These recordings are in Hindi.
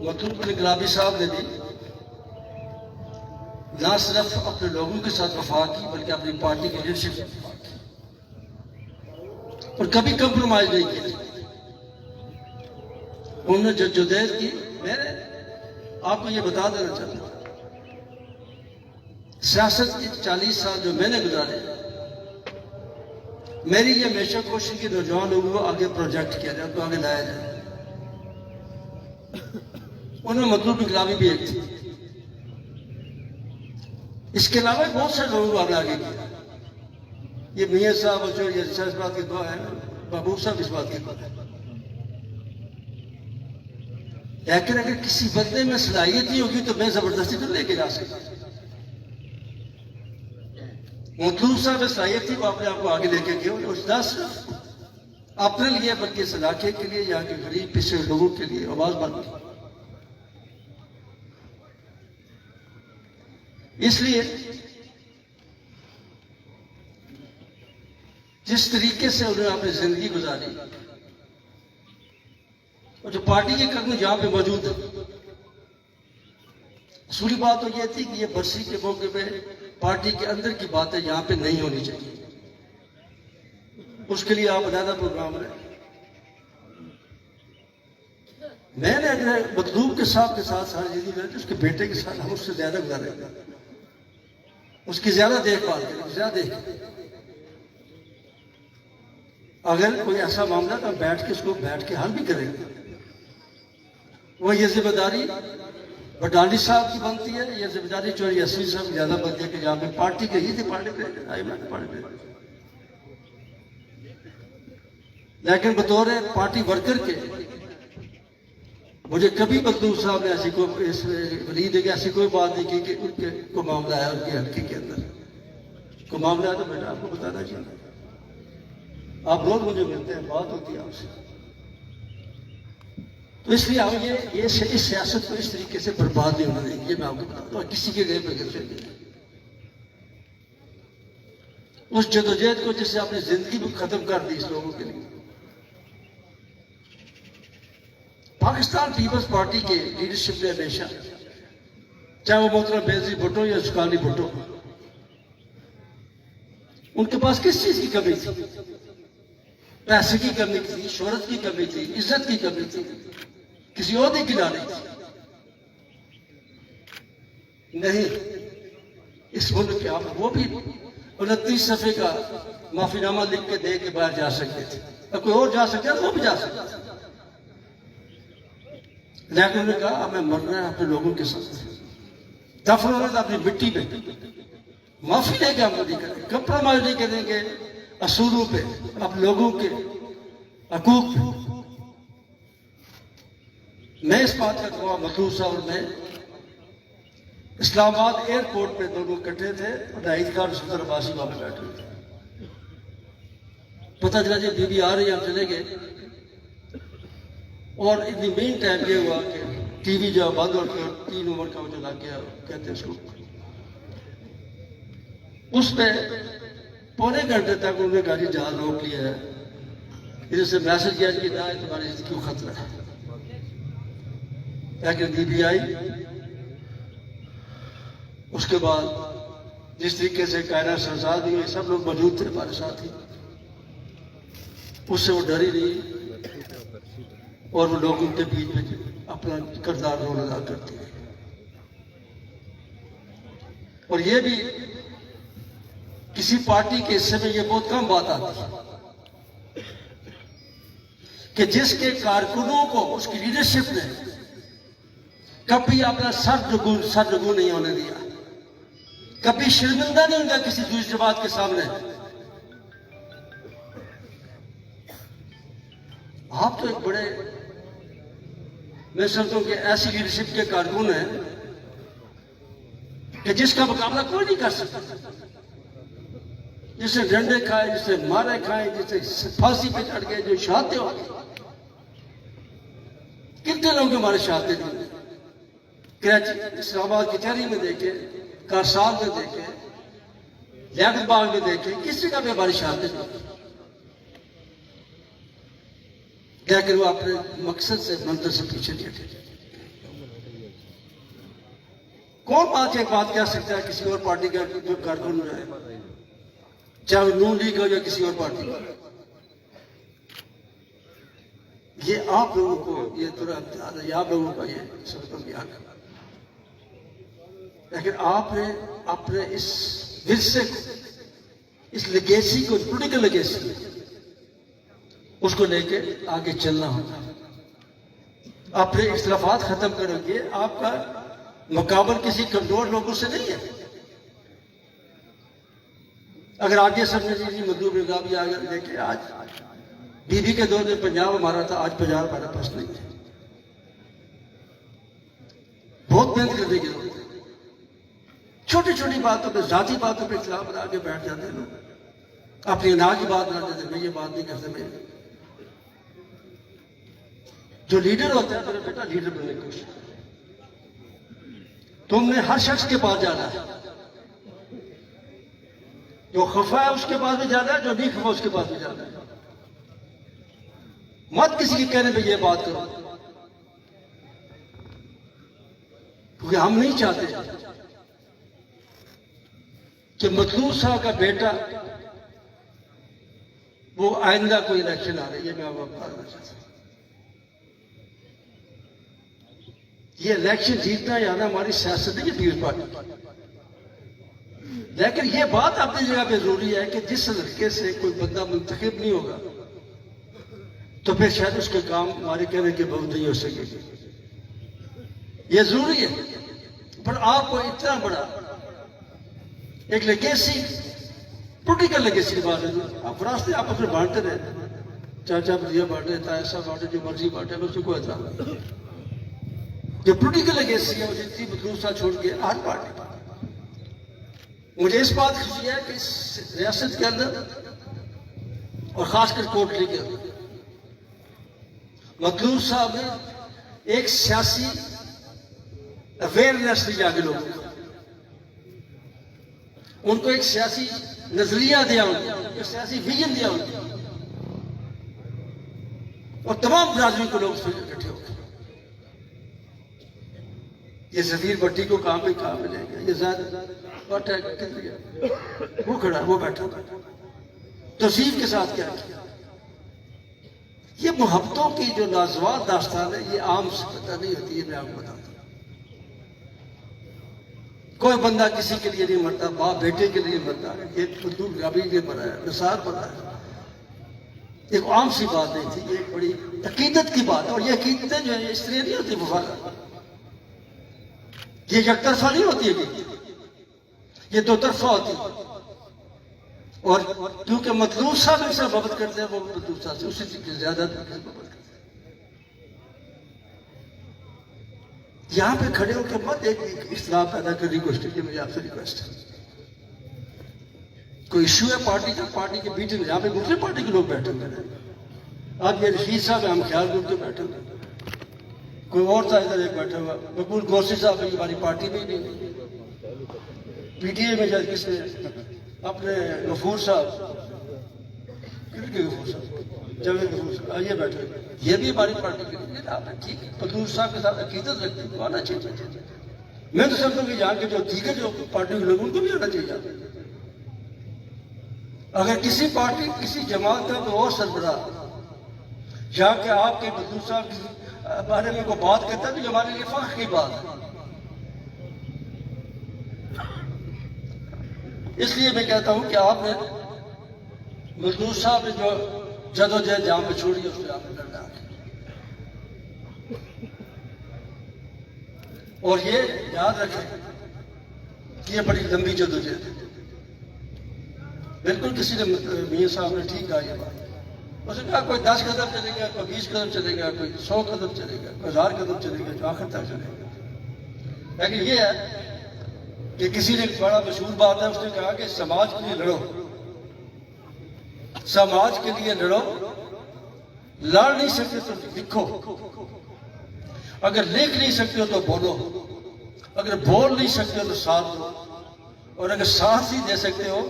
मतलूब इनकलाबी साहब ने भी ना सिर्फ अपने लोगों के साथ वफा की बल्कि अपनी पार्टी की लीडरशिप से वफा की और कभी कंप्रोमाइज नहीं किया। उन्होंने जद्दोजहद की। मैंने आपको ये बता देना चाहता हूं, सियासत के 40 साल जो मैंने गुजारे, मेरी ये हमेशा कोशिश की नौजवान लोगों को आगे प्रोजेक्ट किया जाए, तो आगे लाया जाए। उन्होंने मतलूब इनकलाबी भी एक थी। इसके अलावा बहुत सारे लोगों को आपने आगे किया। ये मियाँ साहब और जो ये इस बात की दुआ है, महबूब साहब इस बात की दुआ है। लेकिन अगर किसी बंदे में सलाहियत नहीं होगी तो मैं जबरदस्ती तो लेके जा सकता। मतलूब साहब में सलाहियत थी, वो अपने आप को आगे लेके गए और सिर्फ अपने लिए बल्कि इस इलाके के लिए, यहाँ के गरीब पिछड़े लोगों के लिए आवाज बन गई। इसलिए जिस तरीके से उन्होंने अपनी जिंदगी गुजारी और जो पार्टी के कर्मी यहां पे मौजूद है, असली बात तो यह थी कि ये बरसी के मौके पे पार्टी के अंदर की बातें यहां पे नहीं होनी चाहिए। उसके लिए आप ज्यादा प्रोग्राम रहे। मैंने अगर मतलूब के साथ सारी जिंदगी गुजारी, उसके बेटे के साथ हम उससे ज्यादा गुजारे, उसकी ज्यादा देखभाल करें, ज्यादा देख। अगर कोई ऐसा मामला तो बैठ के उसको बैठ के हल भी करेंगे। वो ये जिम्मेदारी बटाली साहब की बनती है, ये जिम्मेदारी चौधरी असली साहब की ज्यादा बनती है कि जहां पे पार्टी के ही थे, पार्टी पे लेकिन बतौर पार्टी वर्कर के मुझे कभी मतलूब साहब ने ऐसी कोई वलीद की ऐसी कोई बात नहीं की कि उनके को मामला है, उनके हल्के के अंदर को मामला है तो बेटा आपको बताना चाहिए। आप रोज मुझे मिलते हैं, बात होती है आपसे। तो इसलिए हम ये इस सियासत को इस तरीके से बर्बाद नहीं होने देंगे। ये मैं आपको बताता हूँ, किसी के गए पे उस जदोजहद को जिससे आपने जिंदगी भी खत्म कर दी इस लोगों के लिए। पाकिस्तान पीपल्स पार्टी के लीडरशिप ने हमेशा, चाहे वो मोहतरम बेनजीर भुट्टो या शुक्रानी भुट्टो, उनके पास किस चीज की कमी थी? पैसे की कमी थी, शोहरत की कमी थी, इज्जत की कमी थी, किसी और की ना नहीं थी। नहीं, इस मुल्क के आप वो भी 29 सफ़े का माफीनामा लिख के दे के बाहर जा सकते थे। अब कोई और जा सकता है तो वो भी जा सकता है, लेकिन उन्होंने कहा हमें मरना है अपने लोगों के साथ। दफन होना था अपनी मिट्टी में। माफी लेके हम नहीं करेंगे, कंप्रोमाइज नहीं करेंगे असूलों पे, अब लोगों के हकूक पे। मैं इस बात का गवाह मतलूब साहब में इस्लामाबाद एयरपोर्ट पे दोनों इकट्ठे थे और नाहिद खान सुंदर अब्बासी वहां पे बैठे थे। पता चला जी बीबी आ रही, हम चले गए। और इन द मेन टाइम ये हुआ कि टीवी जो बंद होकर 3 ओवर का जो लग गया, कहते हैं उसको, उस पे पौने घंटे तक उन्होंने गाड़ी जहाज रोक लिया है। इधर से मैसेज किया कि ना तुम्हारी जिंदगी को खतरा है। लेकिन बीबी आई, उसके बाद जिस तरीके से कायनात शहजाद हुई, सब लोग मौजूद थे हमारे साथ ही, उससे वो डरी नहीं और वो लोगों के बीच में अपना किरदार रोल अदा करती है। और ये भी किसी पार्टी के हिस्से में ये बहुत कम बात आती है कि जिसके कारकुनों को उसकी लीडरशिप ने कभी अपना सर डुगू नहीं होने दिया, कभी शर्मिंदा नहीं होगा किसी दूसरी जमात के सामने। आप तो एक बड़े, मैं समझता हूं कि ऐसी लीडरशिप के कारकुन हैं कि जिसका मुकाबला कोई नहीं कर सकता। जिसने डंडे खाए, जिसने मारे खाए, जिसने फांसी पे चढ़ गए, जो शहादतें हो गई। कितने लोग हमारे शहादतें हुए, कराची इस्लामाबाद की तहरीर में देखे, कारसाल में देखे, लियाकत बाग में देखे, किस जगह पे हमारी शहादतें हुई। लेकिन वो अपने मकसद से, मंजिल से पीछे नहीं हटे। कौन बात एक बात कह सकता है किसी और पार्टी का जो कारकुन है, चाहे वो नून लीग हो या किसी और पार्टी का? ये आप लोगों को ये थोड़ा है, आप लोगों का ये सबको ज्ञान है। लेकिन आपने अपने इस विरसे को, इस लेगेसी को, पॉलिटिकल लेगेसी, उसको लेके आगे चलना होगा। अपने इख्तिलाफात खत्म करोगे, आपका मुकाबला किसी कमजोर लोगों से नहीं है। अगर आगे समझ लीजिए मजदूर निगाह आगे देखे, आज बीबी के दौर में पंजाब हमारा था, आज पंजाब हमारा पास नहीं है। बहुत मेहनत करने की जरूरत है। छोटी छोटी बातों पर, जाती बातों पर इख्तिलाफ बना के बैठ जाते हैं लोग, अपनी अनाज की बात बना देते, मैं ये बात नहीं कर सकते। जो लीडर होता है, मेरे बेटा लीडर बनने की कोशिश, तुमने हर शख्स के पास जाना है। जो खफा है उसके पास भी जाना है, जो नहीं खफा उसके पास भी जाना है। मत किसी के कहने पे ये बात करो, क्योंकि हम नहीं चाहते कि मतलूब साहब का बेटा वो आइंदा कोई इलेक्शन आ रही है। मैं आपको बताना चाहता हूं, ये इलेक्शन जीतना या ना हमारी सियासत है, पीपल्स पार्टी। लेकिन ये बात अपनी जगह पे जरूरी है कि जिस लड़के से कोई बंदा मुंतखब नहीं होगा तो फिर शायद उसके काम हमारे कहने के बहुत नहीं हो सकेगी। ये जरूरी है। पर आपको इतना बड़ा एक लेगेसी, पॉलिटिकल लेगेसी बात है, आप रास्ते आपस में बांटते रहे, चाचा भैया बांटे, ऐसा बांटे, जो मर्जी बांटे, मैं उसको इतना जो पॉलिटिकल लेगेसी है वो जितनी मतलूब सा छोड़ के हर पार्टी। मुझे इस बात खुशी है कि इस रियासत के अंदर और खासकर कोटली के अंदर मतलूब साहब ने एक सियासी अवेयरनेस दी जाके लोगों को, उनको एक सियासी नजरिया दिया, उनको एक सियासी विजन दिया उनको, और तमाम बरादरी को लोग इकट्ठे हो गए। ये जफीर भट्टी को काम में कहा मिलेगा, ये वो खड़ा, वो बैठा, तौसीफ के साथ क्या किया। ये मोहब्बतों की जो लाजवाब दास्तान है, ये आम से पता नहीं होती है। मैं आपको बताता हूं, कोई बंदा किसी के लिए नहीं मरता, बाप बेटे के लिए मरता है, एक बंदूक गाबी के मरा है, निसार मरा है। एक आम सी बात नहीं थी, ये एक बड़ी अकीदत की बात है। और ये अकीदतें जो है इस तरह नहीं होती वफादार, ये एक तरफा नहीं होती है, ये दो तरफा होती है। और क्योंकि मतलूब साहब इनसे मोहब्बत करते हैं, वो मतलूब साहब से उसी से ज्यादा मोहब्बत करते हैं। यहां पे खड़े होकर मत एक इख्तिलाफ पैदा करने की कोशिश कीजिए। मुझे आपसे रिक्वेस्ट है, कोई इशू है पार्टी का, पार्टी के मीटिंग में, यहां पे दूसरी पार्टी के लोग बैठे हुए हैं। आज ये रशीद साहब हम ख्याल करके बैठे हुए, कोई और था इधर एक बैठा हुआ, मकबूल गौसी साहब हमारी पार्टी में ही नहीं, पीटीए में जब किसने अपने गफूर साहब, गफूर साहब, जावेद गफूर साहब, ये बैठे, ये भी हमारी पार्टी के लिए ठीक है। मकबूल साहब के साथ अकीदत रखते आना चाहिए। मैं तो समझता हूँ कि यहाँ के जो दीगर जो पार्टी के लोग उनको भी आना चाहिए। अगर किसी पार्टी, किसी जमात का कोई और सरबराह यहाँ के आपके मकबूल साहब के बारे में कोई बात करता है तो हमारे लिए फख्र की बात है। इसलिए मैं कहता हूं कि आपने मजदूर साहब ने जो जदोजहद जहां पे छोड़ी उसमें आपने लड़ना है। और ये याद रखें कि ये बड़ी लंबी जदोजहद है। बिल्कुल किसी ने, मियां साहब ने ठीक कहा ये बात, उसने कहा कोई 10 कदम चलेगा, कोई 20 कदम चलेगा, कोई 100 कदम चलेगा, कोई 1000 कदम चलेगा, जो आखिर तक चलेगा। लेकिन ये है कि किसी ने बड़ा मशहूर बात है, उसने कहा कि समाज के लिए लड़ो, समाज के लिए लड़ो, लड़ नहीं सकते तो लिखो, अगर लिख नहीं सकते हो तो बोलो, अगर बोल नहीं सकते हो तो साथ दो, और अगर साथ ही दे सकते हो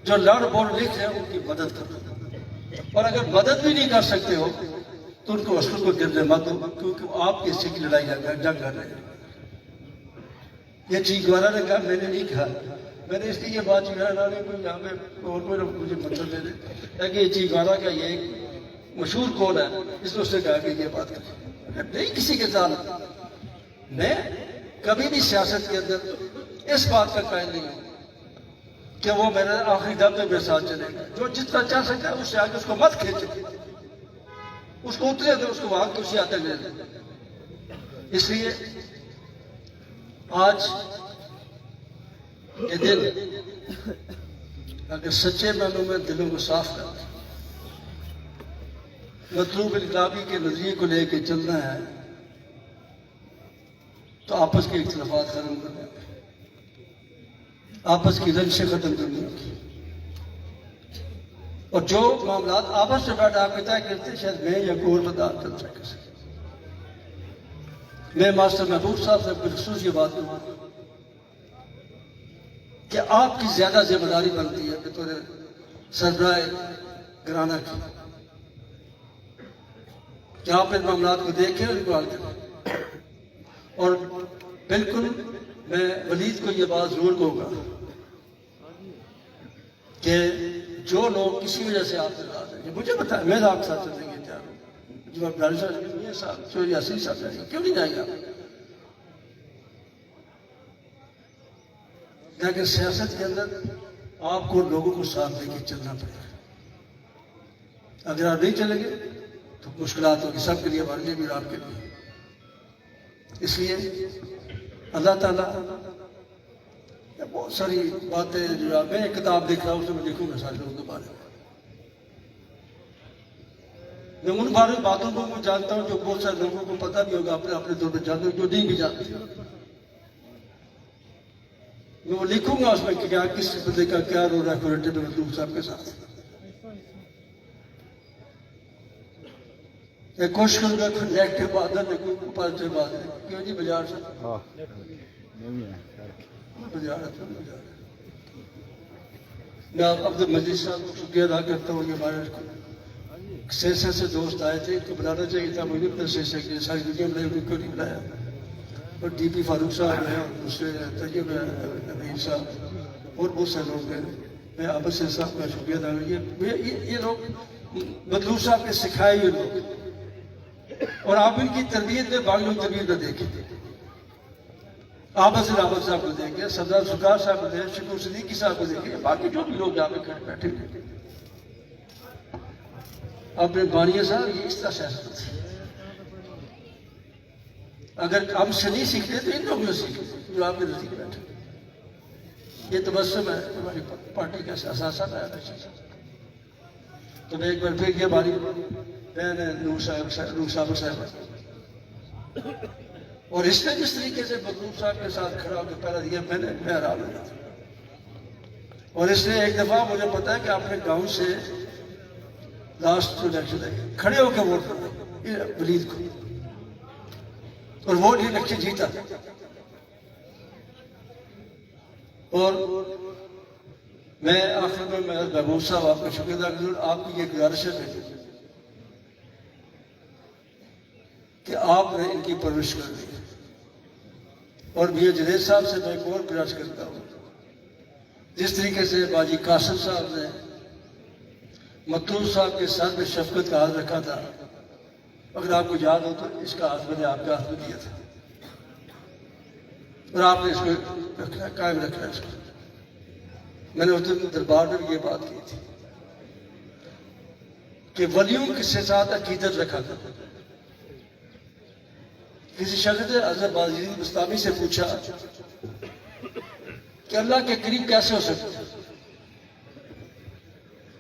जो लड़ बोल लिख रहे हैं उनकी मदद करो, और अगर मदद भी नहीं कर सकते हो तो उनको असर को गिरने मत दो, क्योंकि आप किसी की लड़ाई जंग कर रहे हैं। ये चीकवारा ने कहा, मैंने नहीं कहा। मैंने इसलिए ये बात चीकवारा ने कोई यहाँ पे और कोई मुझे मतलब दे दे ताकि ये चीकवारा का ये मशहूर कौन है, इसलिए उसने कहा कि ये बात करें। नहीं किसी के साथ मैं कभी भी सियासत के अंदर इस बात का कायल नहीं हूं कि वो मेरे आखिरी दम तक मेरे साथ चलेगा। जो जितना चाह सकता है उससे आगे उसको मत खींचो, उसको उतरे दो, उसको वहां कुर्सी आते ले दो। इसलिए आज ये दिन अगर सच्चे मानों में दिलों को साफ कर मतलूब इनकलाबी के नजरिए को लेकर चलना है तो आपस के इख्तिलाफात खत्म करने, आपस की रंजिशें खत्म करनी होगी। और जो मामला आपस में बैठ आप तय करते शायद मैं या कोई और बता कर सके। मैं मास्टर महबूब साहब से बिलखसूस ये बात करूँ कि आपकी ज्यादा जिम्मेदारी बनती है बतौर सरबराह घराना की कि आप इन मामला को देखें और इनको हल करें। और बिल्कुल मैं वलीद को ये बात जरूर कहूँगा कि जो लोग किसी वजह से आपसे नाराज हैं, मुझे पता है मैं आपके साथ चलेंगे तैयार हूँ। जो आप साहब चोरी यासीन साहब जाएंगे, क्यों नहीं जाएंगे आप? लेकिन सियासत के अंदर आपको लोगों को साथ लेके चलना पड़ेगा। अगर आप नहीं चलेंगे तो मुश्किलात होगी सबके लिए, हमारे लिए भी और आपके लिए। इसलिए अल्लाह ताला बहुत सारी बातें जो मैं एक किताब देख रहा हूँ उसमें लिखूंगा सारे लोगों के बारे में। मैं उन बारे बातों को मैं जानता हूँ जो बहुत सारे लोगों को पता भी होगा, अपने अपने तौर पर जानते हो, जो नहीं भी जानते। मैं वो लिखूंगा उसमें कि क्या किस बंदे का क्या रोल है कुरेटिव मतलूब साहब के साथ। मैं कोशिश करूंगा नेगेटिव बात है, पॉजिटिव बात है। क्यों जी बाजार से मैं अपने मजीद साहब को शुक्रिया अदा करता हूँ। हमारे सेसा से दोस्त आए थे, इनको बुलाना चाहिए था, मुझे अपने सेसा की सारी दुनिया में उनको नहीं बुलाया। और DP फारूक साहब हैं और दूसरे तैयब नबीर साहब और बहुत से लोग हैं। मैं अब्बास साहब का शुक्रिया अदा करूँ। ये लोग मतलूब साहब के सिखाए हुए लोग, और आप इनकी तरबियत में बाकी लोग तरबियत में देखें। आबद रावत साहब को देखें, सरदार सुकार साहब को देखें, शकूर सिद्दीकी साहब को देखें, बाकी जो भी लोग यहाँ पे खड़े बैठे हैं। अपने बानिया साहब ये इस तरह सियासत है। अगर हमसे नहीं सीखते तो इन लोगों से सीखते जो आपके नजदीक बैठे। ये तबस्सुम है हमारी पार्टी का असासा है। तो मैं एक बार फिर ये हमारी बहन है नूर साहब और इसने जिस तरीके से मतलूब साहब के साथ खड़ा होकर पहला दिया, मैं हैरान हो गया। और इसने एक दफा मुझे पता है कि अपने गांव से लास्ट इलेक्शन है खड़े होकर वोट करना वलीद को, और वोट ही इलेक्शन जीता। और मैं आखिर में महबूब साहब आपका शुक्रिया अदा करूँ। आपकी ये गुजारिश है कि आपने इनकी परवरिश कर दी। और मियां जुनैद साहब से मैं एक और प्रयास करता हूँ, जिस तरीके से बाजी कासिम साहब ने मतलूब साहब के सर में शफकत का हाथ रखा था, अगर आपको याद हो तो इसका हाथ मैंने आपके हाथ में दिया था और आपने इसको रखना कायम रखना इसको। मैंने उस दिन दरबार में भी ये बात की थी कि वलियों के साथ अकीदत रखा था। किसी शख्स ने हज़रत बाज़ीद बुस्तामी से पूछा कि अल्लाह के करीब कैसे हो सकते हैं?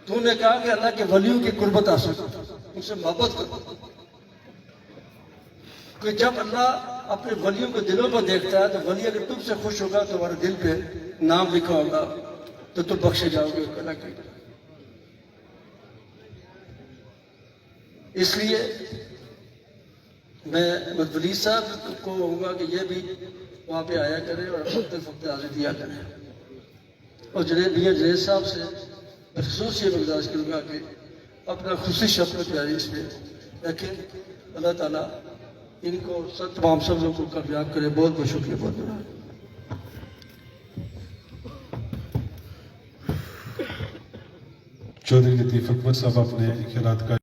तो उन्होंने कहा कि अल्लाह के वलियों की कुर्बत हासिल करो, उनसे मोहब्बत करो। कि जब अल्लाह अपने वलियों को दिलों पर देखता है तो वली अगर तुमसे खुश होगा तो तुम्हारे दिल पे नाम लिखा होगा तो तुम बख्शे जाओगे अल्लाह के। इसलिए मैं वली साहब को कहूँगा कि ये भी वहाँ पे आया करें और वक्त हाजिर दिया करें। और मियां जुनैद साहब से खसूस ये गुजारिश करूँगा कि अपना खुशी शब्द जारी इसमें रखें। अल्लाह ताला इनको सब तमाम सब लोगों को कामयाब करे। बहुत बहुत शुक्रिया। बहुत चौधरी लतीफ अकबर साहब अपने ख्यालात का